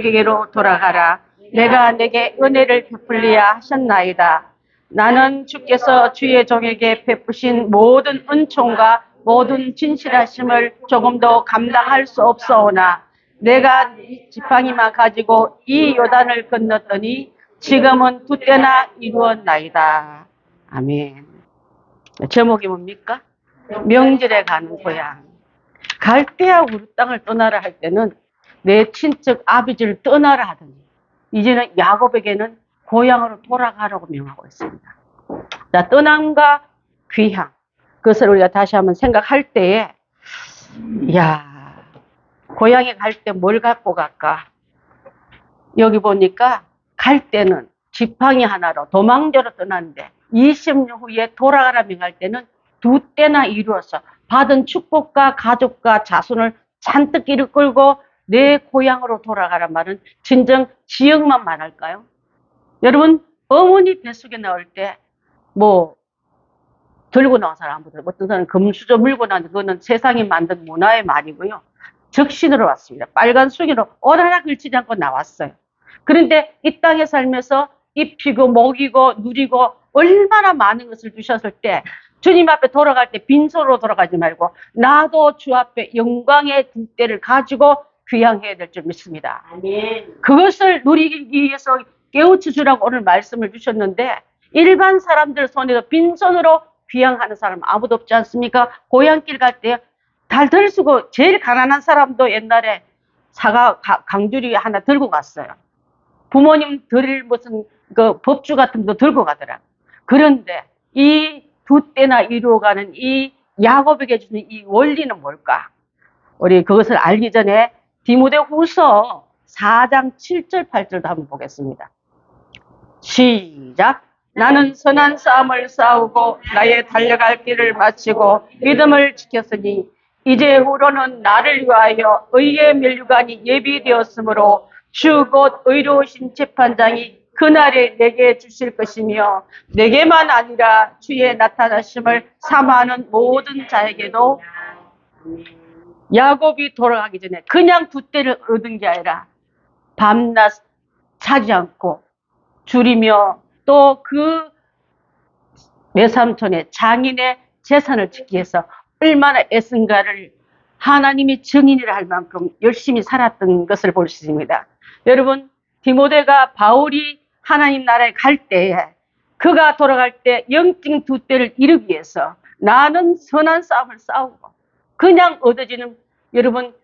속에게로 돌아가라. 내가 내게 은혜를 베풀리야 하셨나이다. 나는 주께서 주의 종에게 베푸신 모든 은총과 모든 진실하심을 조금 더 감당할 수 없사오나 내가 지팡이만 가지고 이 요단을 건넜더니 지금은 두 때나 이루었나이다. 아멘. 제목이 뭡니까? 명절에 가는 고향. 갈대아 우르 땅을 떠나라 할 때는 내 친척 아버지를 떠나라 하더니 이제는 야곱에게는 고향으로 돌아가라고 명하고 있습니다. 자, 떠남과 귀향, 그것을 우리가 다시 한번 생각할 때에 고향에 갈 때 뭘 갖고 갈까? 여기 보니까 갈 때는 지팡이 하나로 도망자로 떠났는데 20년 후에 돌아가라 명할 때는 두 때나 이루어서 받은 축복과 가족과 자손을 잔뜩 이끌고 내 고향으로 돌아가란 말은 진정 지역만 말할까요? 여러분, 어머니 뱃속에 나올 때 들고 나온 사람 아무도, 어떤 사람은 금수저 물고 나왔는데 그거는 세상이 만든 문화의 말이고요. 적신으로 왔습니다. 빨간 숭이로 오라라 걸치지 않고 나왔어요. 그런데 이 땅에 살면서 입히고 먹이고 누리고 얼마나 많은 것을 주셨을 때 주님 앞에 돌아갈 때 빈손으로 돌아가지 말고 나도 주 앞에 영광의 두 때를 가지고 귀향해야 될 줄 믿습니다. 아멘. 그것을 누리기 위해서 깨우쳐 주라고 오늘 말씀을 주셨는데 일반 사람들 손에서 빈손으로 귀향하는 사람 아무도 없지 않습니까? 고향길 갈 때 달들 쓰고 제일 가난한 사람도 옛날에 사과 강주리 하나 들고 갔어요. 부모님 드릴 무슨 그 법주 같은 것도 들고 가더라. 그런데 이 두 때나 이루어가는 이 야곱에게 주는 이 원리는 뭘까? 우리 그것을 알기 전에 디모데후서 4장 7절 8절도 한번 보겠습니다. 시작. 나는 선한 싸움을 싸우고 나의 달려갈 길을 마치고 믿음을 지켰으니 이제후로는 나를 위하여 의의 면류관이 예비되었으므로 주 곧 의로우신 재판장이 그날에 내게 주실 것이며 내게만 아니라 주의 나타나심을 사모하는 모든 자에게도. 야곱이 돌아가기 전에 그냥 두 때를 얻은 게 아니라 밤낮 자지 않고 줄이며 또 그 외삼촌의 장인의 재산을 지키기 위해서 얼마나 애쓴가를 하나님이 증인이라 할 만큼 열심히 살았던 것을 볼 수 있습니다. 여러분, 디모데가 바울이 하나님 나라에 갈 때에 그가 돌아갈 때 영적 두 때를 이루기 위해서 나는 선한 싸움을 싸우고 그냥 얻어지는, 여러분,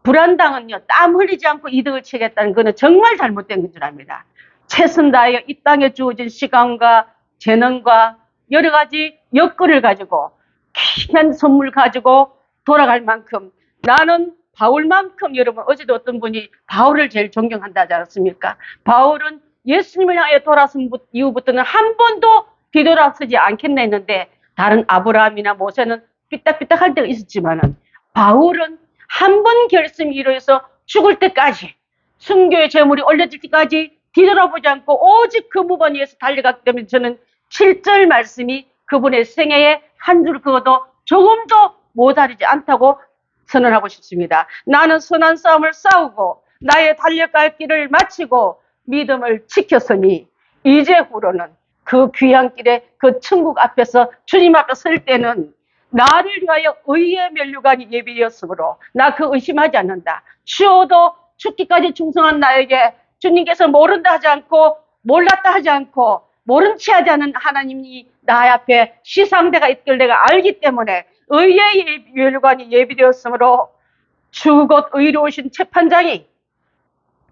불안당은요, 땀 흘리지 않고 이득을 취하겠다는 것은 정말 잘못된 건 줄 압니다. 최선 다하여 이 땅에 주어진 시간과 재능과 여러 가지 여건을 가지고 귀한 선물 가지고 돌아갈 만큼 나는 바울만큼, 여러분, 어제도 어떤 분이 바울을 제일 존경한다 하지 않았습니까? 바울은 예수님을 향해 돌아선 이후부터는 한 번도 뒤돌아서지 않겠나 했는데 다른 아브라함이나 모세는 삐딱삐딱 할 때가 있었지만은 바울은 한 번 결심이 이루어서 죽을 때까지 순교의 제물이 올려질 때까지 뒤돌아보지 않고 오직 그 무번 위에서 달려갔기 때문에 저는 7절 말씀이 그분의 생애에 한 줄 그어도 조금도 모자르지 않다고 선언하고 싶습니다. 나는 선한 싸움을 싸우고 나의 달려갈 길을 마치고 믿음을 지켰으니 이제후로는 그 귀한 길에 그 천국 앞에서 주님 앞에 설 때는 나를 위하여 의의 면류관이 예비되었으므로 나 그 의심하지 않는다. 죽어도 죽기까지 충성한 나에게 주님께서 모른다 하지 않고 몰랐다 하지 않고 모른 체 하지 않은 하나님이 나 앞에 시상대가 있길 내가 알기 때문에 의의 면류관이 예비되었으므로 주 곧 의로우신 재판장이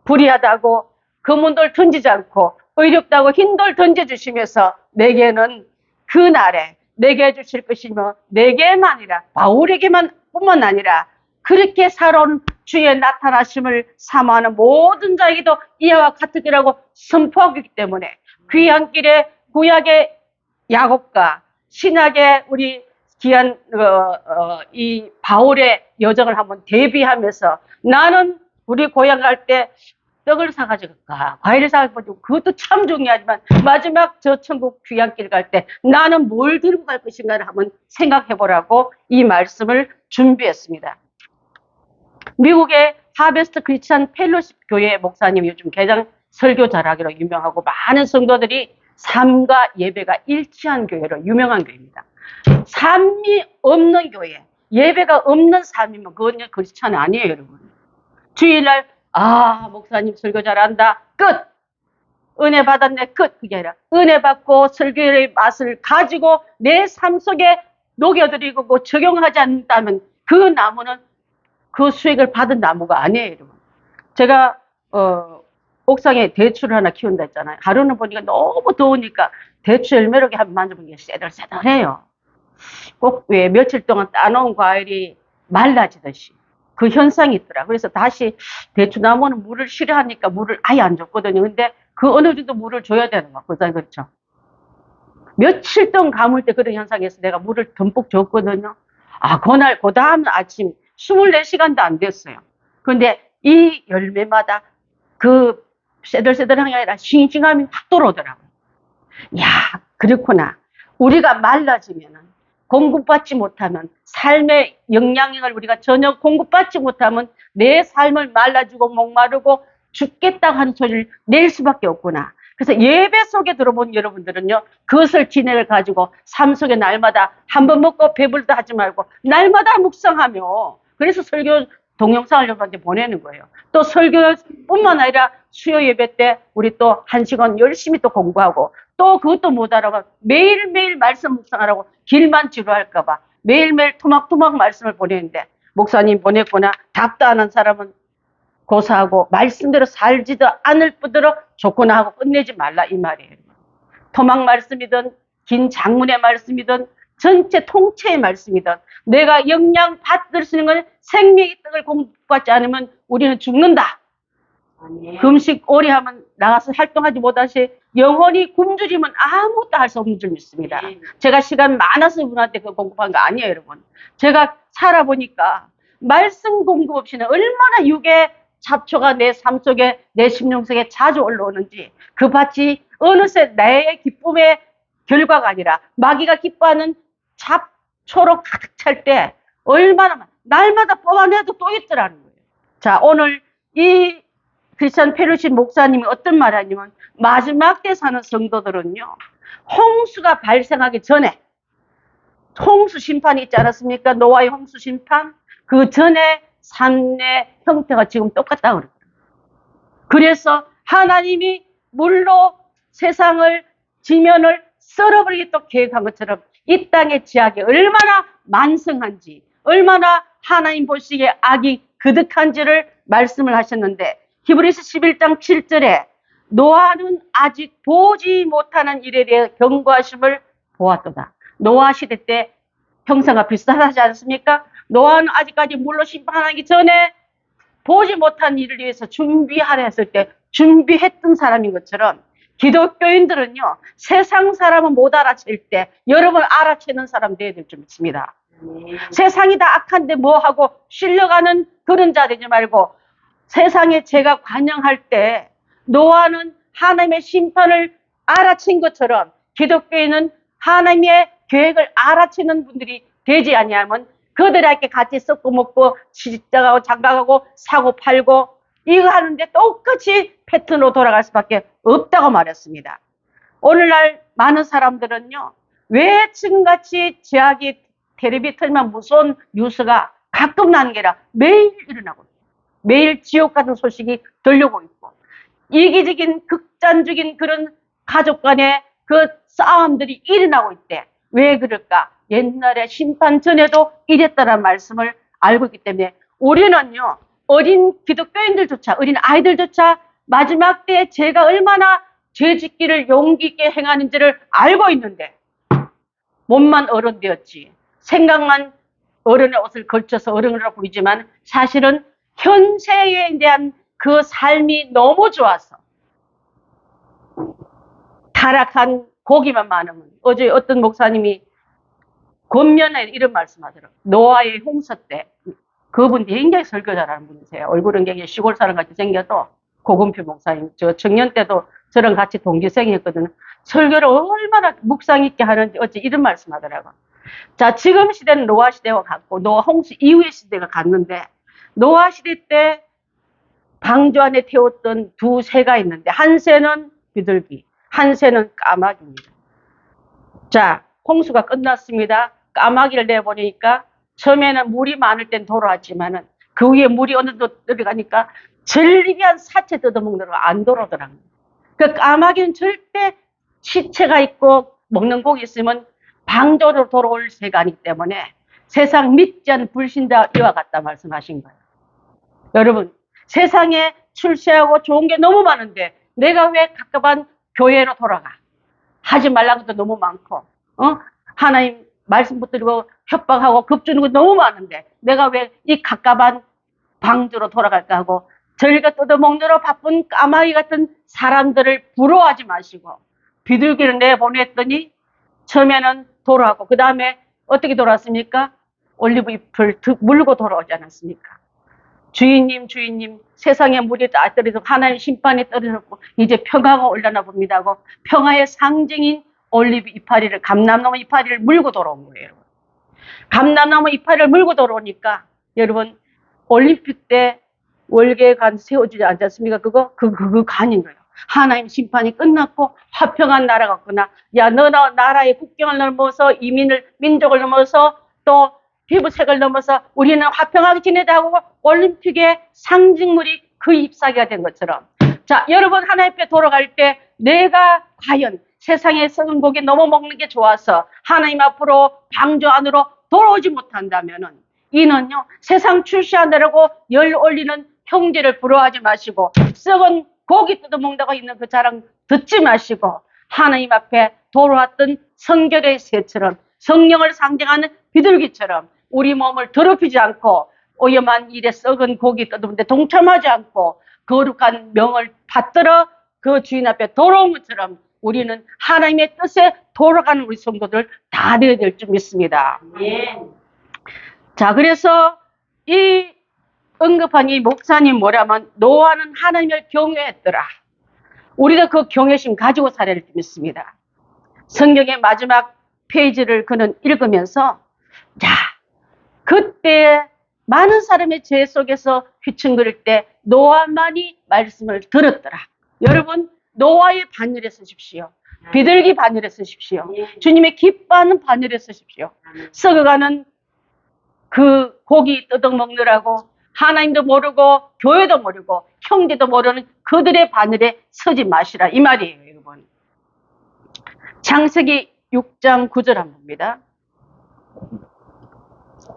불의하다고 금은돌 던지지 않고 의롭다고 흰돌 던져주시면서 내게는 그 날에 내게 주실 것이며 내게만 아니라 바울에게만 뿐만 아니라 그렇게 살아온 주의 나타나심을 사모하는 모든 자에게도 이와 같으리라고 선포하기 때문에 귀한 길에 구약의 야곱과 신약의 우리 귀한 이 바울의 여정을 한번 대비하면서 나는 우리 고향 갈 때 떡을 사가지고 갈까, 과일을 사가지고, 그것도 참 중요하지만 마지막 저 천국 귀향길 갈 때 나는 뭘 들고 갈 것인가를 한번 생각해 보라고 이 말씀을 준비했습니다. 미국의 하베스트 크리스찬 펠로십 교회 목사님이 요즘 개장 설교 잘하기로 유명하고 많은 성도들이 삶과 예배가 일치한 교회로 유명한 교회입니다. 삶이 없는 교회, 예배가 없는 삶이면 그건 크리스찬이 아니에요, 여러분. 주일날 목사님 설교 잘한다, 끝. 은혜 받았네, 끝. 그게 아니라 은혜 받고 설교의 맛을 가지고 내 삶 속에 녹여드리고 뭐 적용하지 않는다면 그 나무는 그 수익을 받은 나무가 아니에요, 여러분. 제가 옥상에 대추를 하나 키운다 했잖아요. 하루는 보니까 너무 더우니까 대추 열매로 한번 만져보니까 새들새들해요. 꼭 왜 며칠 동안 따놓은 과일이 말라지듯이 그 현상이 있더라. 그래서 다시 대추나무는 물을 싫어하니까 물을 아예 안 줬거든요. 근데 그 어느 정도 물을 줘야 되는 거, 그렇죠? 며칠 동안 가물 때 그런 현상에서 내가 물을 듬뿍 줬거든요. 그날, 그 다음 아침 24시간도 안 됐어요. 근데 이 열매마다 그 새들새들한 게 아니라 싱싱함이 확 돌아오더라고요. 야, 그렇구나. 우리가 말라지면은, 공급받지 못하면, 삶의 영향력을 우리가 전혀 공급받지 못하면 내 삶을 말라주고 목마르고 죽겠다고 하는 소리를 낼 수밖에 없구나. 그래서 예배 속에 들어본 여러분들은요, 그것을 진행을 가지고 삶 속에 날마다 한 번 먹고 배불다 하지 말고 날마다 묵상하며, 그래서 설교 동영상을 여러분한테 보내는 거예요. 또 설교뿐만 아니라 수요 예배 때 우리 또 1시간 열심히 또 공부하고, 또 그것도 못 알아봐 매일매일 말씀 묵상하라고 길만 지루할까봐 매일매일 토막토막 말씀을 보내는데, 목사님 보냈구나, 답도 안 한 사람은 고사하고 말씀대로 살지도 않을 뿐더러 좋구나 하고 끝내지 말라, 이 말이에요. 토막 말씀이든 긴 장문의 말씀이든 전체 통째의 말씀이든 내가 영양 받을 수 있는 건 생명의 떡을 공부받지 않으면 우리는 죽는다. 금식 오래 하면 나가서 활동하지 못하시 영혼이 굶주리면 아무것도 할 수 없는 줄 믿습니다. 제가 시간 많아서 이분한테 그 공급한 거 아니에요, 여러분. 제가 살아보니까 말씀 공급 없이는 얼마나 육의 잡초가 내 삶 속에, 내 심령 속에 자주 올라오는지, 그 밭이 어느새 나의 기쁨의 결과가 아니라 마귀가 기뻐하는 잡초로 가득 찰 때 얼마나 날마다 뽑아내도 또 있더라는 거예요. 자, 오늘 이 크리스찬 펠로십 목사님이 어떤 말을 하냐면, 마지막 때 사는 성도들은요, 홍수가 발생하기 전에 홍수 심판이 있지 않았습니까? 노아의 홍수 심판. 그 전에 삶의 형태가 지금 똑같다고 그래요. 그래서 하나님이 물로 세상을, 지면을 썰어버리게 또 계획한 것처럼 이 땅의 지악이 얼마나 만성한지, 얼마나 하나님 보시기에 악이 그득한지를 말씀을 하셨는데, 히브리서 11장 7절에 노아는 아직 보지 못하는 일에 대해 경고하심을 보았도다. 노아 시대 때 형상과 비슷하지 않습니까? 노아는 아직까지 물로 심판하기 전에 보지 못한 일을 위해서 준비하려 했을 때 준비했던 사람인 것처럼, 기독교인들은요, 세상 사람은 못 알아챌 때 여러분 알아채는 사람 되어야 될 줄 믿습니다. 세상이 다 악한데 뭐하고 실려가는 그런 자 되지 말고, 세상에 제가 관영할 때 노아는 하나님의 심판을 알아챈 것처럼 기독교인은 하나님의 계획을 알아채는 분들이 되지 아니하면 그들에게 같이 썩고 먹고 시집가고 장가가고 사고 팔고 이거 하는데 똑같이 패턴으로 돌아갈 수밖에 없다고 말했습니다. 오늘날 많은 사람들은요, 왜 지금같이 제약이 텔레비 틀면 무서운 뉴스가 가끔 나는 게 아니라 매일 일어나고 있어요. 매일 지옥 같은 소식이 들려오고 있고, 이기적인 극단적인 그런 가족 간의 그 싸움들이 일어나고 있대. 왜 그럴까? 옛날에 심판 전에도 이랬다는 말씀을 알고 있기 때문에 우리는요, 어린 기독교인들조차, 어린 아이들조차 마지막 때에 제가 얼마나 죄 짓기를 용기 있게 행하는지를 알고 있는데, 몸만 어른 되었지, 생각만 어른의 옷을 걸쳐서 어른이라고 부르지만 사실은 현세에 대한 그 삶이 너무 좋아서 타락한 고기만 많으면, 어제 어떤 목사님이 권면에 이런 말씀하더라고요. 노아의 홍수 때, 그분 굉장히 설교 잘하는 분이세요. 얼굴은 굉장히 시골 사람 같이 생겨도, 고금표 목사님, 저 청년 때도 저랑 같이 동기생이었거든요. 설교를 얼마나 묵상 있게 하는지 어째 이런 말씀하더라고요. 자, 지금 시대는 노아 시대와 같고 노아 홍수 이후의 시대가 같는데, 노아 시대 때 방주 안에 태웠던 두 새가 있는데 한 새는 비둘기, 한 새는 까마귀입니다. 자, 홍수가 끝났습니다. 까마귀를 내보내니까 처음에는 물이 많을 땐 돌아왔지만은 그 위에 물이 어느 정도 들어가니까 전리비한 사체 뜯어먹느라고 안 돌아오더라고요. 그 까마귀는 절대 시체가 있고 먹는 고기 있으면 방조로 돌아올 새가 아니기 때문에 세상 믿지 않는 불신자 이와 같다 말씀하신 거예요. 여러분, 세상에 출세하고 좋은 게 너무 많은데 내가 왜 가깝한 교회로 돌아가? 하지 말라는 것도 너무 많고, 하나님 말씀 붙들고 협박하고 겁주는 거 너무 많은데 내가 왜 이 가깝한 방주로 돌아갈까 하고 저희가 뜯어먹느라 바쁜 까마귀 같은 사람들을 부러워하지 마시고 비둘기를 내보냈더니 처음에는 돌아오고 그 다음에 어떻게 돌아왔습니까? 올리브 잎을 물고 돌아오지 않았습니까? 주인님 세상에 물이 다 떨어져서 하나님 심판에 떨어졌고 이제 평화가 올라나 봅니다 하고 평화의 상징인 올리브 이파리를 감람나무 이파리를 물고 돌아온 거예요. 여러분. 감람나무 이파리를 물고 돌아오니까 여러분 올림픽 때 월계관 세워주지 않았습니까? 그 간인 거예요. 하나님 심판이 끝났고 화평한 나라가 없구나. 야, 너 나라의 국경을 넘어서 민족을 넘어서 또 피부색을 넘어서 우리는 화평하게 지내자 하고 올림픽의 상징물이 그 잎사귀가 된 것처럼 자, 여러분 하나님 앞에 돌아갈 때 내가 과연 세상에 썩은 고기 너무 먹는 게 좋아서 하나님 앞으로 방주 안으로 돌아오지 못한다면은 이는요 세상 출시하느라고 열 올리는 형제를 부러워하지 마시고 썩은 고기 뜯어먹다가 있는 그 자랑 듣지 마시고 하나님 앞에 돌아왔던 성결의 새처럼 성령을 상징하는 비둘기처럼 우리 몸을 더럽히지 않고 오염한 일에 썩은 고기 뜯어먹는데 동참하지 않고 거룩한 명을 받들어 그 주인 앞에 돌아온 것처럼 우리는 하나님의 뜻에 돌아가는 우리 성도들 다 되어야 될 줄 믿습니다. 예. 자, 그래서 이 언급한 이 목사님 뭐라면 노아는 하나님을 경외했더라. 우리도 그 경외심 가지고 살아야 될 줄 믿습니다. 성경의 마지막 페이지를 그는 읽으면서 자, 그때 많은 사람의 죄 속에서 휘청거릴 때 노아만이 말씀을 들었더라. 여러분 노아의 반열에 서십시오. 비둘기 반열에 서십시오. 주님의 기뻐하는 반열에 서십시오. 썩어가는 그 고기 뜯어먹느라고 하나님도 모르고 교회도 모르고 형제도 모르는 그들의 바늘에 서지 마시라 이 말이에요. 여러분 창세기 6장 9절 한번 봅니다.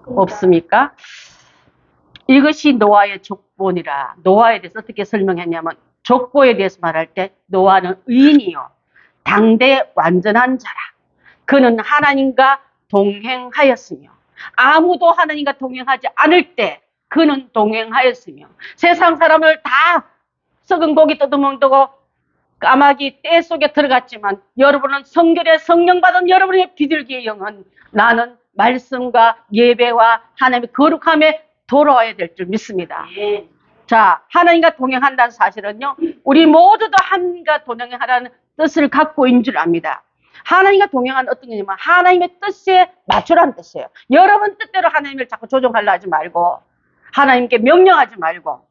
없습니까? 이것이 노아의 족본이라. 노아에 대해서 어떻게 설명했냐면 족보에 대해서 말할 때 노아는 의인이요 당대 완전한 자라. 그는 하나님과 동행하였으며 아무도 하나님과 동행하지 않을 때 그는 동행하였으며 세상 사람을 다 썩은 고기 뜯어먹고 까마귀 떼 속에 들어갔지만 여러분은 성결의 성령 받은 여러분의 비둘기의 영은 나는 말씀과 예배와 하나님의 거룩함에 돌아와야 될 줄 믿습니다. 예. 자, 하나님과 동행한다는 사실은요 우리 모두도 하나님과 동행하라는 뜻을 갖고 있는 줄 압니다. 하나님과 동행하는 어떤 거냐면 하나님의 뜻에 맞추라는 뜻이에요. 여러분 뜻대로 하나님을 자꾸 조종하려 하지 말고 하나님께 명령하지 말고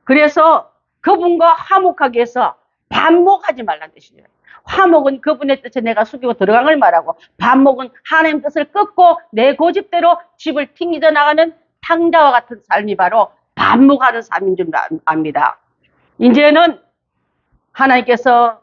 그래서 그분과 화목하기 위해서 반목하지 말라는 뜻이에요. 화목은 그분의 뜻에 내가 숙이고 들어간 걸 말하고 반목은 하나님 뜻을 끊고 내 고집대로 집을 튕기져 나가는 탕자와 같은 삶이 바로 반목하는 삶인 줄 압니다. 이제는 하나님께서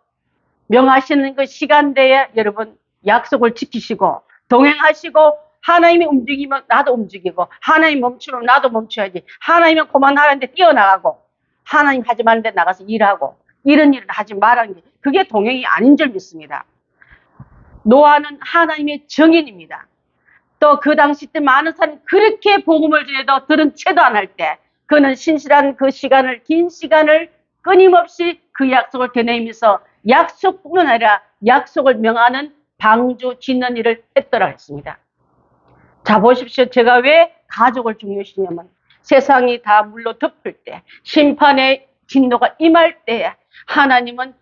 명하시는 그 시간대에 여러분 약속을 지키시고 동행하시고 하나님이 움직이면 나도 움직이고 하나님 멈추면 나도 멈춰야지. 하나님은 그만하는데 뛰어나가고 하나님 하지 말는데 나가서 일하고 이런 일을 하지 말라는 게 그게 동행이 아닌 줄 믿습니다. 노아는 하나님의 증인입니다. 또 그 당시 때 많은 사람이 그렇게 복음을 전해도 들은 채도 안 할 때 그는 신실한 그 시간을 긴 시간을 끊임없이 그 약속을 되뇌이면서 약속뿐만 아니라 약속을 명하는 방주 짓는 일을 했더라 했습니다. 자 보십시오. 제가 왜 가족을 중요시냐면 세상이 다 물로 덮을 때 심판의 진노가 임할 때 하나님은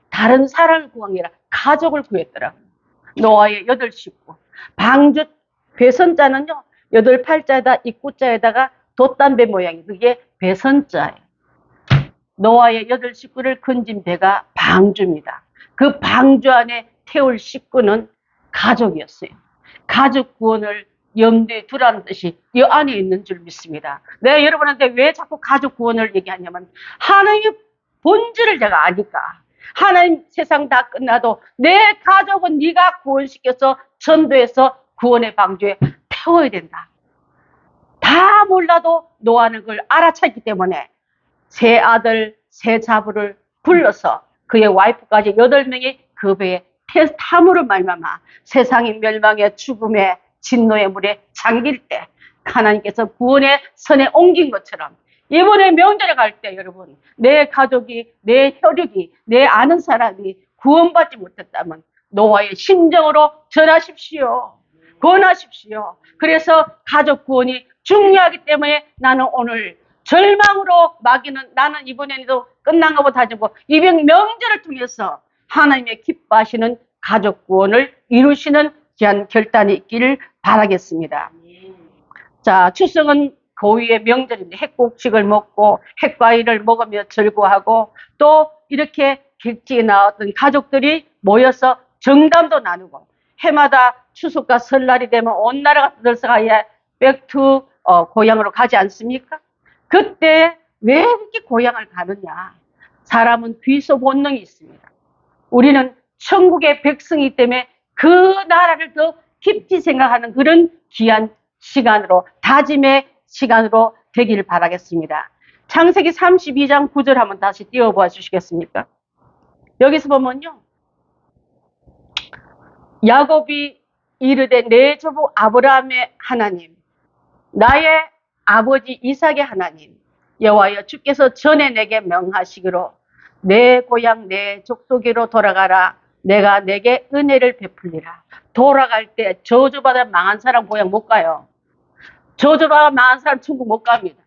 다른 사람을 구한 게 아니라 가족을 구했더라고요. 노아의 8식구. 방주 배선자는요 8팔자에다 입구자에다가 돛담배 모양이 그게 배선자예요. 노아의 8식구를 건진 배가 방주입니다. 그 방주 안에 태울 식구는 가족이었어요. 가족 구원을 염두에 두라는 뜻이 이 안에 있는 줄 믿습니다. 내가 여러분한테 왜 자꾸 가족 구원을 얘기하냐면 하나님의 본질을 내가 아니까. 하나님 세상 다 끝나도 내 가족은 네가 구원시켜서 전도해서 구원의 방주에 태워야 된다. 다 몰라도 노아는 그걸 알아챘기 때문에 세 아들, 세 자부를 불러서 그의 와이프까지 8명이 그 배에 탐으로 말미암아 세상이 멸망의 죽음의 진노의 물에 잠길 때 하나님께서 구원의 선에 옮긴 것처럼 이번에 명절에 갈 때 여러분 내 가족이 내 혈육이 내 아는 사람이 구원받지 못했다면 노아의 심정으로 전하십시오. 권하십시오. 그래서 가족 구원이 중요하기 때문에 나는 오늘 절망으로 막이는 나는 이번에도 끝난 것보다 하지고 이번 명절을 통해서 하나님의 기뻐하시는 가족 구원을 이루시는 귀한 결단이 있기를 바라겠습니다. 자, 추석은 고유의 명절인데 핵국식을 먹고 핵과일을 먹으며 즐거워하고 또 이렇게 객지에 나왔던 가족들이 모여서 정담도 나누고 해마다 추석과 설날이 되면 온 나라가 들썩하여 백투 고향으로 가지 않습니까? 그때 왜 이렇게 고향을 가느냐? 사람은 귀소 본능이 있습니다. 우리는 천국의 백성이기 때문에 그 나라를 더 깊이 생각하는 그런 귀한 시간으로 다짐의 시간으로 되기를 바라겠습니다. 창세기 32장 9절 한번 다시 띄워봐 주시겠습니까? 여기서 보면요. 야곱이 이르되 내 조부 아브라함의 하나님 나의 아버지 이삭의 하나님 여호와여 주께서 전에 내게 명하시기로 내 고향 내 족속으로 돌아가라 내가 내게 은혜를 베풀리라. 돌아갈 때 저주받아 망한 사람 고향 못 가요. 저주받아 망한 사람 천국 못 갑니다.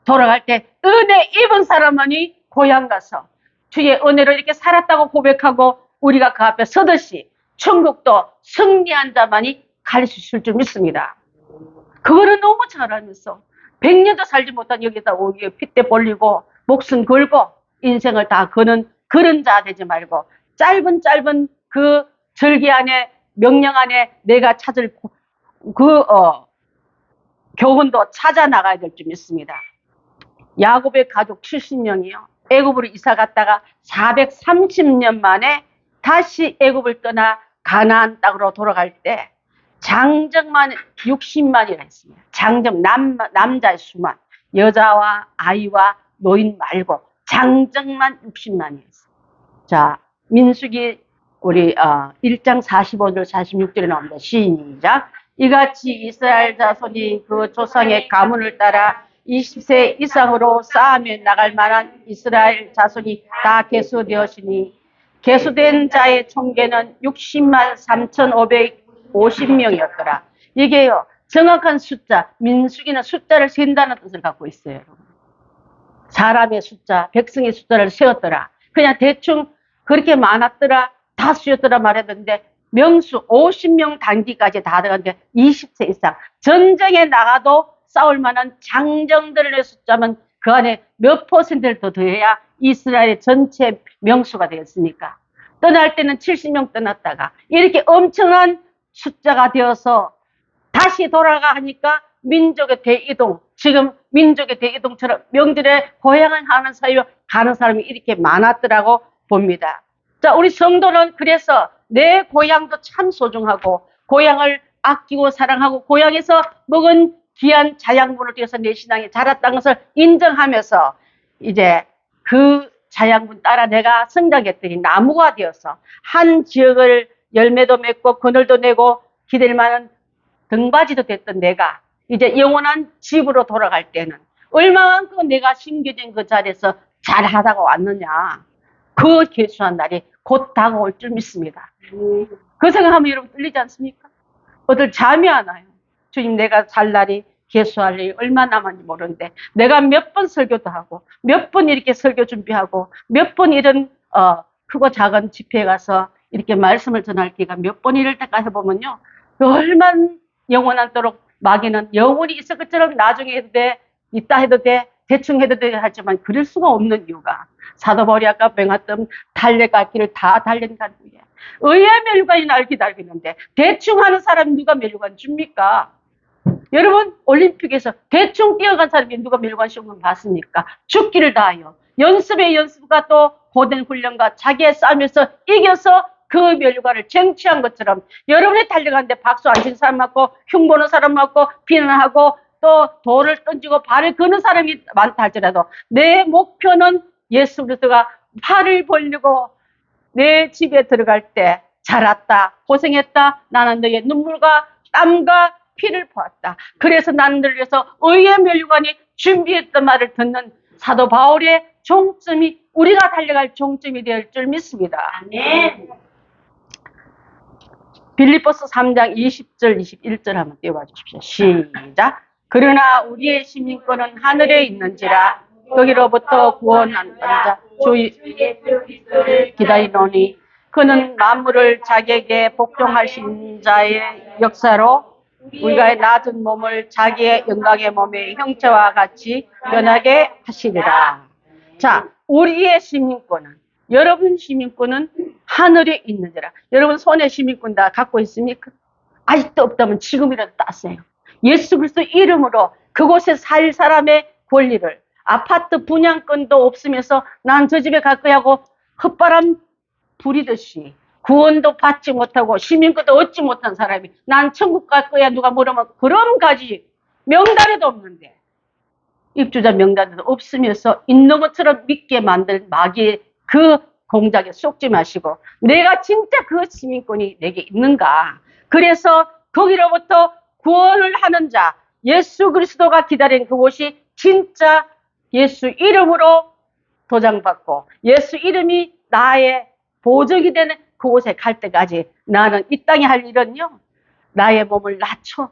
돌아갈 때 은혜 입은 사람만이 고향 가서 주의 은혜로 이렇게 살았다고 고백하고 우리가 그 앞에 서듯이 천국도 승리한 자만이 갈 수 있을 줄 믿습니다. 그거를 너무 잘 알면서 100년도 살지 못한 여기다 오기에 핏대 벌리고 목숨 걸고 인생을 다 거는 그런 자 되지 말고 짧은 그 절기 안에 명령 안에 내가 찾을 교훈도 찾아 나가야 될 줄 믿습니다. 야곱의 가족 70명이요. 애굽으로 이사 갔다가 430년 만에 다시 애굽을 떠나 가나안 땅으로 돌아갈 때 장정만 60만이라 했습니다. 장정 남자의 수만 여자와 아이와 노인 말고 장정만 60만이었어요. 자, 민수기 우리 1장 45절 46절에 나옵니다. 시작. 이같이 이스라엘 자손이 그 조상의 가문을 따라 20세 이상으로 쌓으며 나갈 만한 이스라엘 자손이 다 계수되었으니 계수된 자의 총계는 60만 3,550명이었더라. 이게요, 정확한 숫자, 민수기는 숫자를 센다는 뜻을 갖고 있어요. 사람의 숫자, 백성의 숫자를 세웠더라. 그냥 대충 그렇게 많았더라, 다수였더라 말했는데 명수 50명 단기까지 다 들어갔는데 20세 이상. 전쟁에 나가도 싸울 만한 장정들의 숫자면 그 안에 몇 퍼센트를 더 더해야 이스라엘의 전체 명수가 되었습니까? 떠날 때는 70명 떠났다가 이렇게 엄청난 숫자가 되어서 다시 돌아가 하니까 민족의 대이동, 지금 민족의 대이동처럼 명절에 고향을 하는 사이에 가는 사람이 이렇게 많았더라고 봅니다. 자, 우리 성도는 그래서 내 고향도 참 소중하고 고향을 아끼고 사랑하고 고향에서 먹은 귀한 자양분을 통해서 내 신앙이 자랐다는 것을 인정하면서 이제 그 자양분 따라 내가 성장했더니 나무가 되어서 한 지역을 열매도 맺고 그늘도 내고 기댈 만한 등받이도 됐던 내가 이제 영원한 집으로 돌아갈 때는 얼마만큼 내가 심겨진 그 자리에서 잘하다가 왔느냐. 그 계수한 날이 곧 다가올 줄 믿습니다. 그 생각하면 여러분 떨리지 않습니까? 어들 잠이 안 와요. 주님, 내가 살 날이 계수할 일이 얼마 남았는지 모르는데 내가 몇 번 설교도 하고 몇 번 이렇게 설교 준비하고 몇 번 이런 크고 작은 집회에 가서 이렇게 말씀을 전할 기회가 몇 번 이럴 때까지 보면요. 얼마나 영원하도록 마귀는 영원히 있을 것처럼 나중에 해도 돼, 있다 해도 돼, 대충 해도 되게 하지만 그럴 수가 없는 이유가 사도 바울이 아까 명했던 달려갈 길을 다 달려간 후에 의의 멸관이 날 기다리는데 대충 하는 사람이 누가 멸관 줍니까? 여러분 올림픽에서 대충 뛰어간 사람이 누가 멸관 시험을 봤습니까? 죽기를 다하여 연습에 연습과 또 고된 훈련과 자기의 싸움에서 이겨서 그 멸관을 쟁취한 것처럼 여러분이 달려가는데 박수 안 치는 사람 맞고 흉보는 사람 맞고 비난하고 또 돌을 던지고 발을 거는 사람이 많다 할지라도 내 목표는 예수 그리스도가 팔을 벌리고 내 집에 들어갈 때 잘 왔다 고생했다 나는 너의 눈물과 땀과 피를 보았다. 그래서 나는 널 위해서 의의 멸관이 준비했던 말을 듣는 사도 바울의 종점이 우리가 달려갈 종점이 될 줄 믿습니다. 아멘. 빌립보서 3장 20절 21절 한번 띄워봐 주십시오. 시작. 그러나 우리의 시민권은 하늘에 있는지라 거기로부터 구원한 자 주 예수 그리스도를 기다리노니 그는 만물을 자기에게 복종하신 자의 역사로 우리가 낮은 몸을 자기의 영광의 몸의 형체와 같이 변하게 하시리라. 자, 우리의 시민권은 여러분 시민권은 하늘에 있는지라. 여러분 손에 시민권 다 갖고 있습니까? 아직도 없다면 지금이라도 따세요. 예수 그리스도 이름으로 그곳에 살 사람의 권리를 아파트 분양권도 없으면서 난 저 집에 갈 거야 하고 헛바람 부리듯이 구원도 받지 못하고 시민권도 얻지 못한 사람이 난 천국 갈 거야 누가 물으면 그런 가지 명단에도 없는데 입주자 명단에도 없으면서 있는 것처럼 믿게 만든 마귀의 그 공작에 속지 마시고 내가 진짜 그 시민권이 내게 있는가. 그래서 거기로부터 구원을 하는 자 예수 그리스도가 기다린 그곳이 진짜 예수 이름으로 도장받고 예수 이름이 나의 보적이 되는 그곳에 갈 때까지 나는 이 땅에 할 일은요. 나의 몸을 낮춰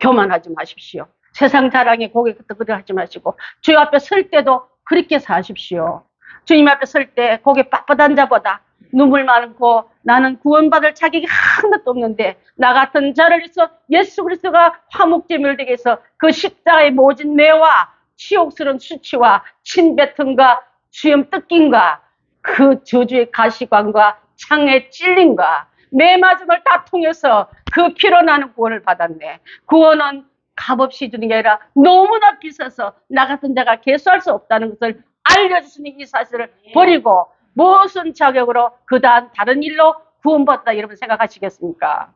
교만하지 마십시오. 세상 자랑에 고개 끄덕끄덕 하지 마시고 주님 앞에 설 때도 그렇게 사십시오. 주님 앞에 설 때 고개 빳빳한 자보다 눈물 많고 나는 구원받을 자격이 하나도 없는데 나 같은 자를 위해서 예수 그리스도가 화목제물되게 해서 그 십자가의 모진 매와 치욕스러운 수치와 침뱉음과 수염 뜯김과 그 저주의 가시관과 창의 찔림과 매맞음을 다 통해서 그 피로 나는 구원을 받았네. 구원은 값없이 주는 게 아니라 너무나 비싸서 나 같은 자가 개수할 수 없다는 것을 알려주시는 이 사실을 버리고 무슨 자격으로 그다음 다른 일로 구원받다 여러분 생각하시겠습니까?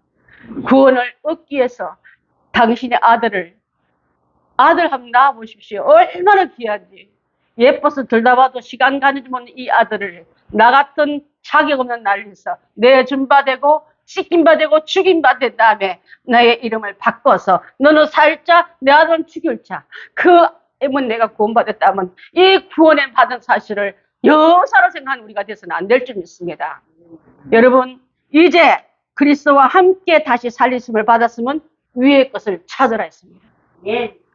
구원을 얻기 위해서 당신의 아들 한번 낳아보십시오. 얼마나 귀한지. 예뻐서 들다봐도 시간 가는 줄 모르는 이 아들을 나 같은 자격 없는 나를 위해서 내준바되고 씻김바되고 죽임바된 다음에 나의 이름을 바꿔서 너는 살자 내 아들은 죽일 자. 그 애면 내가 구원받았다면 이 구원을 받은 사실을 여사로 생각하는 우리가 돼서는 안 될 줄 믿습니다. 여러분 이제 그리스도와 함께 다시 살리심을 받았으면 위의 것을 찾으라 했습니다.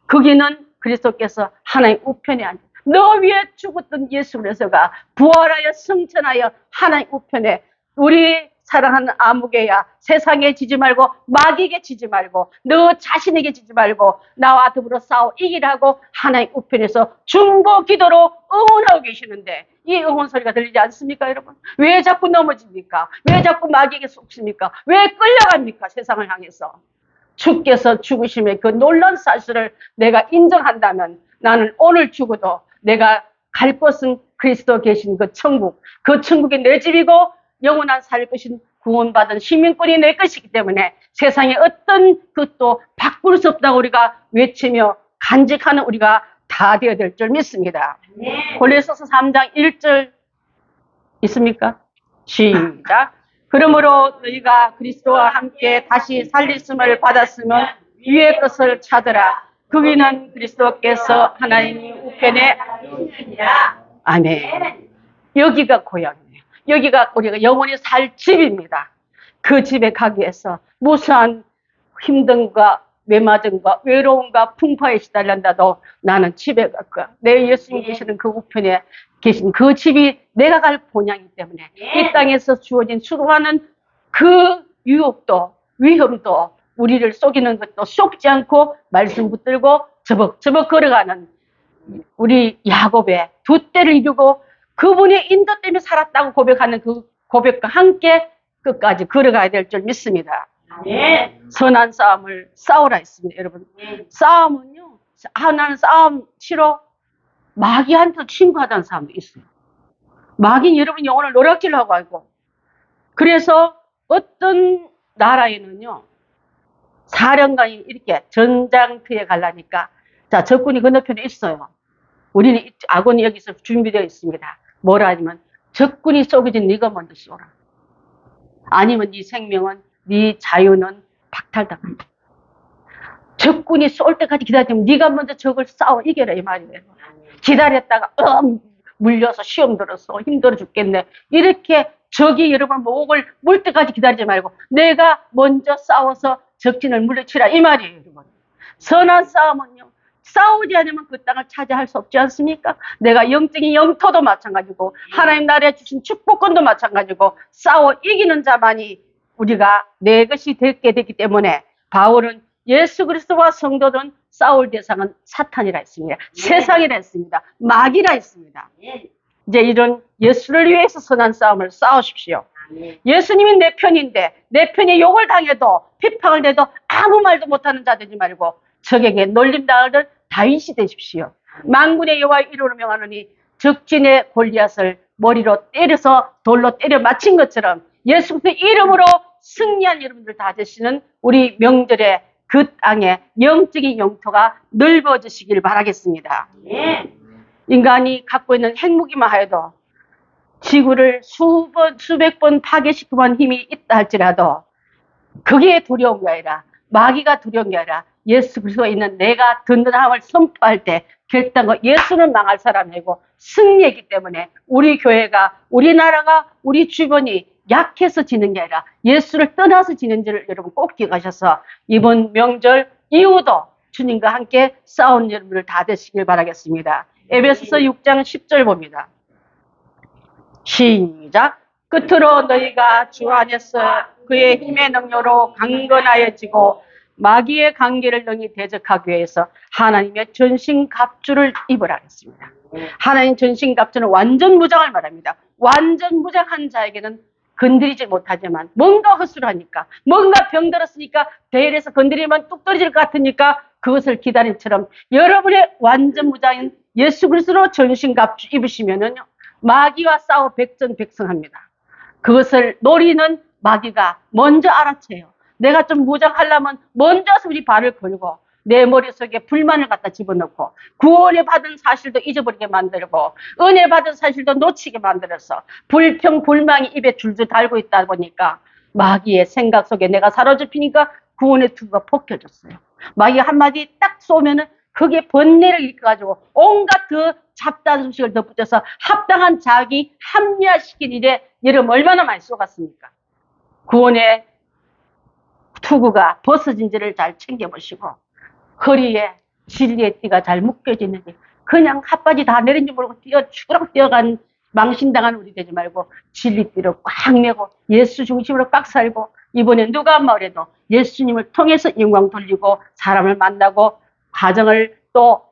거기는 그리스도께서 하나님 우편에 앉아 너 위에 죽었던 예수 그리스도가 부활하여 승천하여 하나님 우편에 우리 사랑하는 아무개야 세상에 지지 말고 마귀에게 지지 말고 너 자신에게 지지 말고 나와 더불어 싸워 이기라고 하나님 우편에서 중보 기도로 응원하고 계시는데 이 응원 소리가 들리지 않습니까 여러분? 왜 자꾸 넘어집니까? 왜 자꾸 마귀에게 속습니까? 왜 끌려갑니까? 세상을 향해서 주께서 죽으심의 그 놀라운 사실을 내가 인정한다면 나는 오늘 죽어도 내가 갈 곳은 그리스도 계신 그 천국이 내 집이고 영원한 살 것인 구원받은 시민권이 내 것이기 때문에 세상에 어떤 것도 바꿀 수 없다고 우리가 외치며 간직하는 우리가 다 되어야 될 줄 믿습니다. 골로새서 3장 1절 있습니까? 시작. 그러므로 너희가 그리스도와 함께 다시 살리심을 받았으면 위의 것을 찾으라. 거기는 그리스도께서 하나님 우편에 아멘. 여기가 고향이에요. 여기가 우리가 영원히 살 집입니다. 그 집에 가기 위해서 무수한 힘듦과 매맞음과 외로움과 풍파에 시달린다도 나는 집에 갈 거야. 내 예수님 계시는 그 우편에 계신 그 집이 내가 갈 본향이기 때문에 이 땅에서 주어진 수많은 그 유혹도 위험도 우리를 속이는 것도 속지 않고 말씀 붙들고 저벅저벅 걸어가는 우리 야곱의 두 때를 이루고 그분의 인도 때문에 살았다고 고백하는 그 고백과 함께 끝까지 걸어가야 될 줄 믿습니다. 네. 선한 싸움을 싸우라 했습니다, 여러분. 싸움은요, 나는 싸움 싫어. 마귀한테 친구하다는 사람도 있어요. 마귀는 여러분 영혼을 노략질하고 알고. 그래서 어떤 나라에는요, 사령관이 이렇게 전장터에 가려니까, 자, 적군이 건너편에 있어요. 우리는 아군이 여기서 준비되어 있습니다. 뭐라 하냐면, 적군이 쏘기전 네가 먼저 쏘라. 아니면 네 생명은, 네 자유는 박탈당한다. 적군이 쏠 때까지 기다리면 네가 먼저 적을 싸워 이겨라 이 말이에요. 기다렸다가 물려서 시험 들어서 힘들어 죽겠네. 이렇게 적이 여러분 목을 물 때까지 기다리지 말고 내가 먼저 싸워서 적진을 물리치라 이 말이에요. 여러분. 선한 싸움은요. 싸우지 않으면 그 땅을 차지할 수 없지 않습니까? 내가 영적인 영토도 마찬가지고 하나님 나라에 주신 축복권도 마찬가지고 싸워 이기는 자만이 우리가 내 것이 되게 되기 때문에 바울은 예수 그리스도와 성도들은 싸울 대상은 사탄이라 했습니다. 세상이라 했습니다. 마귀라 했습니다. 이제 이런 예수를 위해서 선한 싸움을 싸우십시오. 예수님이 내 편인데 내 편에 욕을 당해도 비판을 해도 아무 말도 못하는 자 되지 말고 적에게 놀림당하는 다윗이 되십시오. 만군의 여호와 이름으로 명하노니 적진의 골리앗을 머리로 때려서 돌로 때려 맞힌 것처럼 예수 그리스도의 이름으로 승리한 여러분들 다 되시는 우리 명절에 그 땅에 영적인 영토가 넓어지시길 바라겠습니다. 인간이 갖고 있는 핵무기만 하여도 지구를 수백 번 파괴시키는 힘이 있다 할지라도 그게 두려운 게 아니라 마귀가 두려운 게 아니라 예수 그리스도에 있는 내가 든든함을 선포할 때 결단과 예수는 망할 사람이고 승리했기 때문에 우리 교회가 우리나라가 우리 주변이 약해서 지는 게 아니라 예수를 떠나서 지는지를 여러분 꼭 기억하셔서 이번 명절 이후도 주님과 함께 싸운 여러분들 다 되시길 바라겠습니다. 에베소서 6장 10절 봅니다. 시작. 끝으로 너희가 주 안에서 그의 힘의 능력으로 강건하여지고 마귀의 관계를 능히 대적하기 위해서 하나님의 전신갑주를 입으라 했습니다. 하나님 전신갑주는 완전 무장을 말합니다. 완전 무장한 자에게는 건드리지 못하지만 뭔가 헛술하니까 뭔가 병들었으니까 대열에서 건드리면 뚝 떨어질 것 같으니까 그것을 기다린 처럼 여러분의 완전 무장인 예수 그리스도로 전신갑주 입으시면은요 마귀와 싸워 백전백승합니다. 그것을 노리는 마귀가 먼저 알아채요. 내가 좀 무장하려면 먼저 우리 발을 걸고 내 머릿속에 불만을 갖다 집어넣고 구원을 받은 사실도 잊어버리게 만들고 은혜 받은 사실도 놓치게 만들어서 불평 불망이 입에 줄줄 달고 있다 보니까 마귀의 생각 속에 내가 사로잡히니까 구원의 투구가 벗겨졌어요. 마귀 한마디 딱 쏘면은 그게 번뇌를 일으켜가지고 온갖 그 잡다한 소식을 덧붙여서 합당한 자기 합리화시킨 일에 여러분 얼마나 많이 쏘갔습니까? 구원의 투구가 벗어진지를 잘 챙겨보시고 허리에 진리의 띠가 잘 묶여지는지 그냥 핫바지 다 내린지 모르고 추락 뛰어간 망신당한 우리 되지 말고 진리띠로 꽉 메고 예수 중심으로 꽉 살고 이번에 누가 말해도 예수님을 통해서 영광 돌리고 사람을 만나고 가정을 또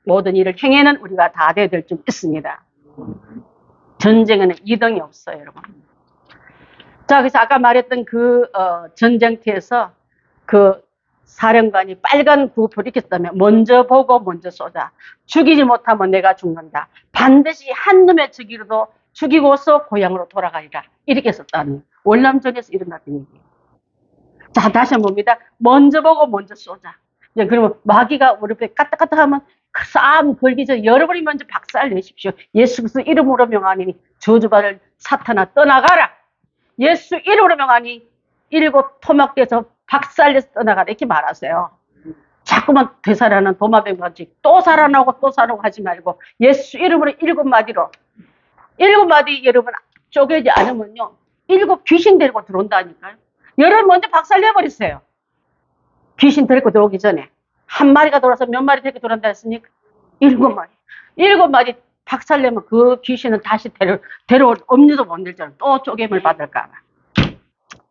모든 일을 행해는 우리가 다 돼야 될 줄 믿습니다. 전쟁에는 이등이 없어요, 여러분. 자, 그래서 아까 말했던 그 전쟁터에서 그 사령관이 빨간 구호표를 이렇게 썼다면 먼저 보고 먼저 쏘자. 죽이지 못하면 내가 죽는다. 반드시 한 놈의 죽이로도 죽이고서 고향으로 돌아가리라. 이렇게 썼다는 월남전에서 일어났던 얘기예요. 자, 다시 한번 봅니다. 먼저 보고 먼저 쏘자. 이제 그러면 마귀가 우리 앞에 까딱까딱하면 그 싸움 걸기 전에 여러분이 먼저 박살 내십시오. 예수 그리스도 이름으로 명하니 저주받을 사탄아 떠나가라. 예수 이름으로 명하니 일곱 토막돼서 박살내서 떠나가라 이렇게 말하세요. 자꾸만 되살아나는 도마뱀같이 또 살아나고 또 살아나고 하지 말고 예수 이름으로 일곱 마디 여러분 쪼개지 않으면요 일곱 귀신 데리고 들어온다니까요. 여러분 먼저 박살내버리세요. 귀신 데리고 들어오기 전에 한 마리가 돌아서 몇 마리 데리고 들어온다 했습니까? 일곱 마리 박살내면 그 귀신은 다시 데려올 엄니도 못 내잖아요. 또 쪼개물 받을까 봐.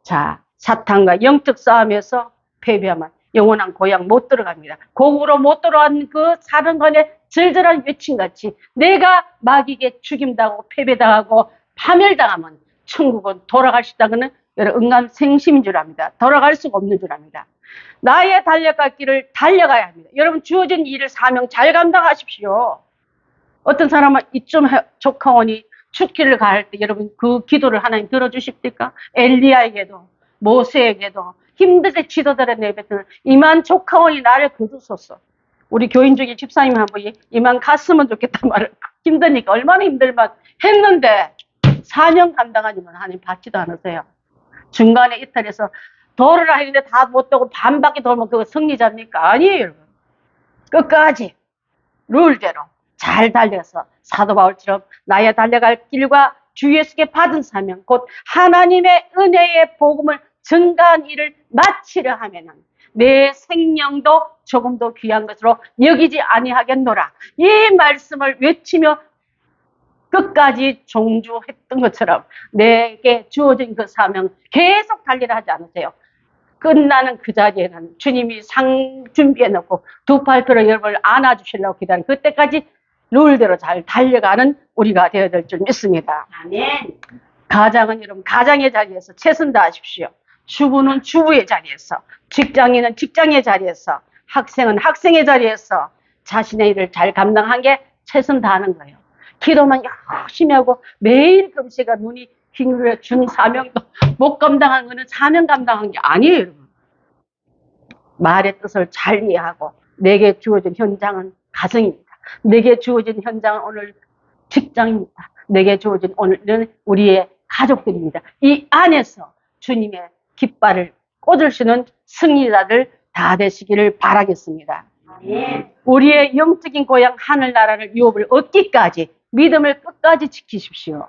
자, 사탄과 영적 싸움에서 패배하면 영원한 고향 못 들어갑니다. 고국으로 못 돌아온 그 사령관의 절절한 외침같이 내가 마귀에게 죽임당하고 패배당하고 파멸당하면 천국은 돌아갈 수 있다고는 여러분 응감생심인 줄 압니다. 돌아갈 수가 없는 줄 압니다. 나의 달려갈 길을 달려가야 합니다. 여러분 주어진 일을 사명 잘 감당하십시오. 어떤 사람은 이쯤 조카원이 죽기를 가할 때 여러분 그 기도를 하나님 들어주십니까? 엘리야에게도 모세에게도 힘들게 지도자를 내뱉은 이만 조카원이 나를 거두소서. 우리 교인 중에 집사님 한 분이 이만 갔으면 좋겠단 말을 힘드니까 얼마나 힘들만 했는데 사명 감당하지만 하나님 받지도 않으세요. 중간에 이탈해서 돌으라 했는데 다 못 되고 반 바퀴 돌면 그거 승리자입니까? 아니에요, 여러분. 끝까지 룰대로 잘 달려서 사도 바울처럼 나의 달려갈 길과 주 예수께 받은 사명 곧 하나님의 은혜의 복음을 증가한 일을 마치려 하면은 내 생명도 조금도 귀한 것으로 여기지 아니하겠노라. 이 말씀을 외치며 끝까지 종주했던 것처럼 내게 주어진 그 사명 계속 달리라 하지 않으세요. 끝나는 그 자리에는 주님이 상 준비해 놓고 두 팔표로 여러분을 안아주시려고 기다리는 그때까지 룰대로 잘 달려가는 우리가 되어야 될 줄 믿습니다. 아멘. 가장은 여러분 가장의 자리에서 최선 다하십시오. 주부는 주부의 자리에서, 직장인은 직장의 자리에서, 학생은 학생의 자리에서 자신의 일을 잘 감당한 게 최선 다하는 거예요. 기도만 열심히 하고 매일 금시가 눈이 휘둘려 준 사명도 못 감당한 거는 사명 감당한 게 아니에요, 여러분. 말의 뜻을 잘 이해하고 내게 주어진 현장은 가정입니다. 내게 주어진 현장은 오늘 직장입니다. 내게 주어진 오늘은 우리의 가족들입니다. 이 안에서 주님의 깃발을 꽂으시는 승리자들 다 되시기를 바라겠습니다. 우리의 영적인 고향 하늘나라를 유업을 얻기까지 믿음을 끝까지 지키십시오.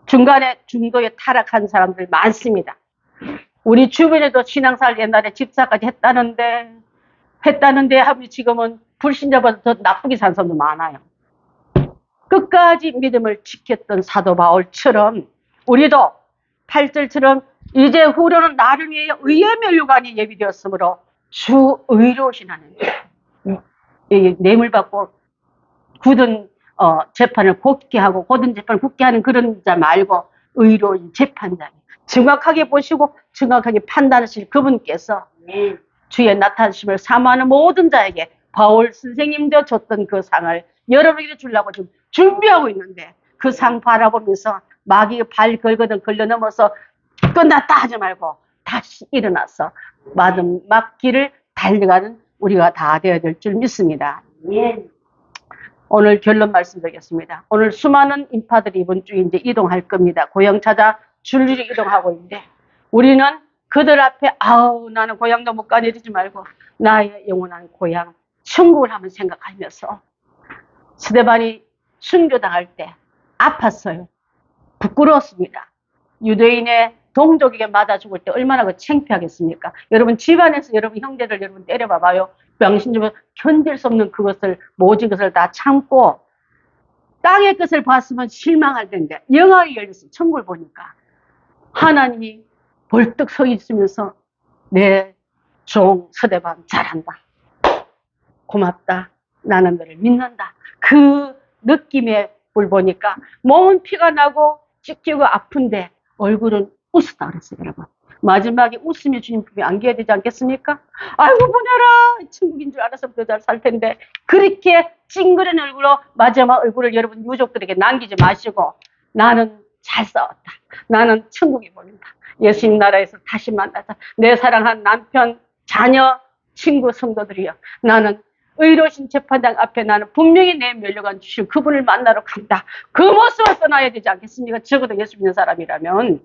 중간에 중도에 타락한 사람들 많습니다. 우리 주변에도 신앙생활 옛날에 집사까지 했다는데 하면 지금은 불신자보다 더 나쁘게 산 사람도 많아요. 끝까지 믿음을 지켰던 사도 바울처럼 우리도 8절처럼 이제 후로는 나를 위해 의의 면류관이 예비되었으므로 주 의로우신 하나님 뇌물 받고 굳은 재판을 굳게 하고 굳은 재판을 굳게 하는 그런 자 말고 의로운 재판장 정확하게 보시고 정확하게 판단하실 그분께서 주의 나타나심을 사모하는 모든 자에게 바울 선생님도 줬던 그 상을 여러분에게 주려고 지금 준비하고 있는데 그 상 바라보면서 마귀가 발 걸거든 걸려 넘어서 끝났다 하지 말고 다시 일어나서 맞길을 달려가는 우리가 다 되어야 될 줄 믿습니다. 오늘 결론 말씀드리겠습니다. 오늘 수많은 인파들이 이번 주에 이제 이동할 겁니다. 고향 찾아 줄줄이 이동하고 있는데 우리는 그들 앞에 나는 고향도 못 가니 이러지 말고 나의 영원한 고향 천국을 한번 생각하면서 스데반이 순교당할 때 아팠어요. 부끄러웠습니다. 유대인의 동족에게 맞아 죽을 때 얼마나 그 창피하겠습니까? 여러분 집안에서 여러분 형제들 여러분 때려봐봐요. 병신 좀 견딜 수 없는 그것을 모진 것을 다 참고 땅의 것을 봤으면 실망할 텐데 영광이 열렸어요. 천국을 보니까 하나님이 벌떡 서 있으면서 내 종 스데반 잘한다. 고맙다. 나는 너를 믿는다. 그 느낌의 볼 보니까 몸은 피가 나고 찢기고 아픈데 얼굴은 웃었다 그랬어요, 여러분. 마지막에 웃으며 주님 품에 안겨야 되지 않겠습니까? 아이고 보내라. 천국인 줄 알았으면 더 잘 살 텐데 그렇게 찡그린 얼굴로 마지막 얼굴을 여러분 유족들에게 남기지 마시고 나는 잘 싸웠다. 나는 천국에 보낸다. 예수님 나라에서 다시 만나자. 내 사랑한 남편, 자녀, 친구, 성도들이여. 나는 의로우신 재판장 앞에 나는 분명히 내 면류관 주실 그분을 만나러 간다. 그 모습을 떠나야 되지 않겠습니까? 적어도 예수 믿는 사람이라면.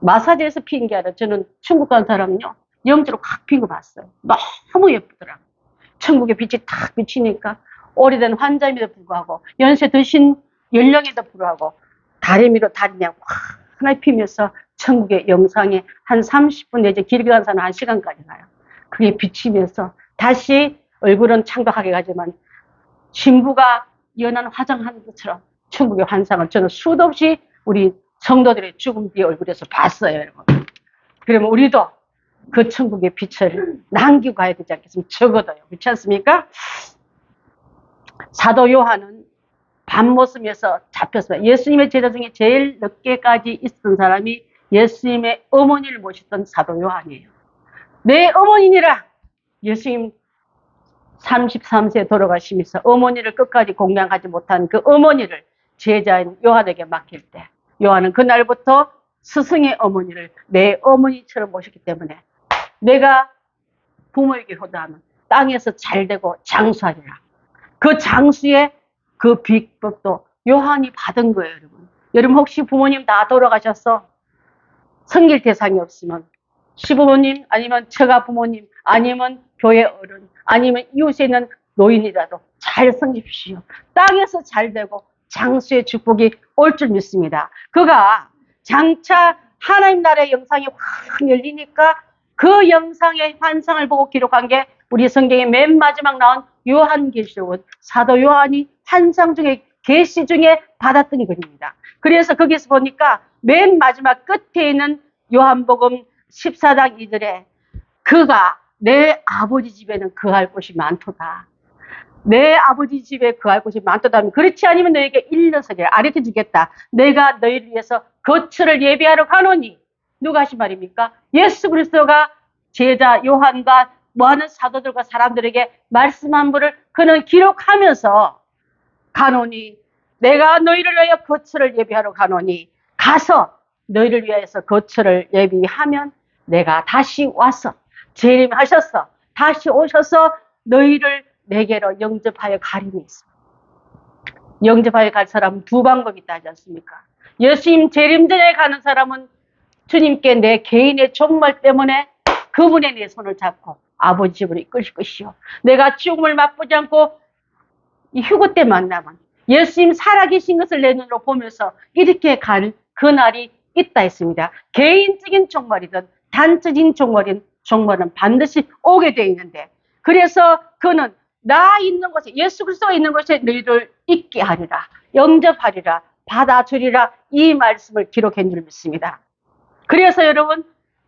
마사지에서 피는 게 아니라 저는 천국 간 사람은요. 영적으로 확 핀 거 봤어요. 너무 예쁘더라고요. 천국의 빛이 탁 비치니까 오래된 환자임에도 불구하고 연세 드신 연령에도 불구하고 다리미로 다리냐 하나 피면서 천국의 영상에 한 30분 내지 길게 간 사람은 1시간까지 가요. 그게 비치면서 다시 얼굴은 창백하게 가지만 신부가 연한 화장하는 것처럼 천국의 환상을 저는 수도 없이 우리 성도들의 죽음 뒤의 얼굴에서 봤어요, 여러분. 그러면 우리도 그 천국의 빛을 남기고 가야 되지 않겠습니까? 적어도요. 그렇지 않습니까? 사도 요한은 밤모섬에서 잡혔어요. 예수님의 제자 중에 제일 늦게까지 있었던 사람이 예수님의 어머니를 모셨던 사도 요한이에요. 내 어머니니라. 예수님 33세에 돌아가시면서 어머니를 끝까지 공양하지 못한 그 어머니를 제자인 요한에게 맡길 때 요한은 그날부터 스승의 어머니를 내 어머니처럼 모셨기 때문에 내가 부모에게 효도하면 땅에서 잘되고 장수하리라. 그 장수의 그 비법도 요한이 받은 거예요, 여러분. 여러분 혹시 부모님 다 돌아가셔서 섬길 대상이 없으면 시부모님 아니면 처가 부모님 아니면 교회 어른 아니면 이웃에 있는 노인이라도 잘 섬기십시오. 땅에서 잘되고 장수의 축복이 올 줄 믿습니다. 그가 장차 하나님 나라의 영상이 확 열리니까 그 영상의 환상을 보고 기록한 게 우리 성경의 맨 마지막 나온 요한계시록은 사도 요한이 환상 중에 계시 중에 받았던 글입니다. 그래서 거기서 보니까 맨 마지막 끝에 있는 요한복음 14장 2절에 그가 내 아버지 집에는 거할 곳이 많도다. 내 아버지 집에 거할 곳이 많도다. 그렇지 않으면 너에게 일러서리라. 아래켜 주겠다. 내가 너희를 위해서 거처를 예비하러 가노니. 누가 하신 말입니까? 예수 그리스도가 제자 요한과 많은 사도들과 사람들에게 말씀한 분을 그는 기록하면서 가노니 내가 너희를 위하여 거처를 예비하러 가노니 가서 너희를 위해서 거처를 예비하면 내가 다시 와서 재림하셔서 다시 오셔서 너희를 내게로 영접하여 가림이 있습니다. 영접하여 갈 사람은 두 방법이 있다 하지 않습니까? 예수님 재림 전에 가는 사람은 주님께 내 개인의 종말 때문에 그분의 내 손을 잡고 아버지 집으로 이끌실 것이요. 내가 죽음을 맛보지 않고 이 휴고 때 만나면 예수님 살아계신 것을 내 눈으로 보면서 이렇게 갈 그날이 있다 했습니다. 개인적인 종말이든 단적인 종말은 반드시 오게 되어 있는데 그래서 그는 나 있는 곳에 예수 그리스도가 있는 곳에 너희를 있게 하리라. 영접하리라. 받아주리라. 이 말씀을 기록한 줄 믿습니다. 그래서 여러분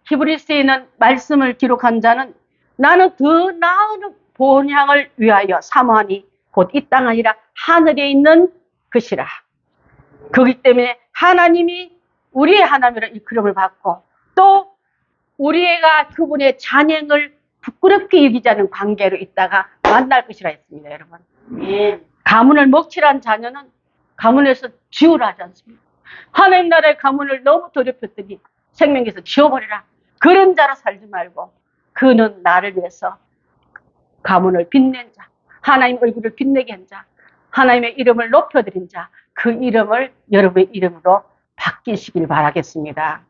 히브리서에 있는 말씀을 기록한 자는 나는 더 나은 본향을 위하여 사모하니 곧 이 땅 아니라 하늘에 있는 것이라. 그렇기 때문에 하나님이 우리의 하나님으로 일컬음을 받고 또 우리가 그분의 잔행을 부끄럽게 여기지 않은 관계로 있다가 만날 것이라 했습니다. 여러분. 가문을 먹칠한 자녀는 가문에서 지우라 하지 않습니까? 하나님 나라의 가문을 너무 더럽혔더니 생명에서 지워버리라. 그런 자로 살지 말고 그는 나를 위해서 가문을 빛낸 자, 하나님 얼굴을 빛내게 한 자, 하나님의 이름을 높여드린 자, 그 이름을 여러분의 이름으로 바뀌시길 바라겠습니다.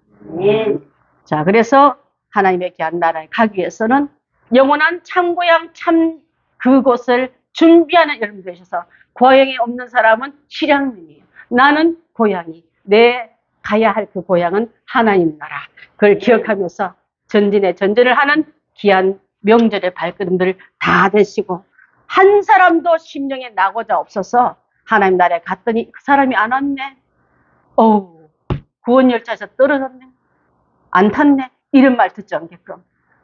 자, 그래서 하나님의 귀한 나라에 가기 위해서는 영원한 참고향 참 그곳을 준비하는 여러분 되셔서 고향이 없는 사람은 실향민이에요. 나는 고향이 내 가야 할 그 고향은 하나님 나라. 그걸 기억하면서 전진에 전진을 하는 귀한 명절의 발걸음들을 다 되시고 한 사람도 심령에 나고자 없어서 하나님 나라에 갔더니 그 사람이 안 왔네. 어우, 구원열차에서 떨어졌네. 안 탔네. 이런 말 듣지 않게끔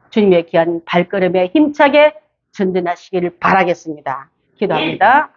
주님의 귀한 발걸음에 힘차게 전진하시기를 바라겠습니다. 기도합니다.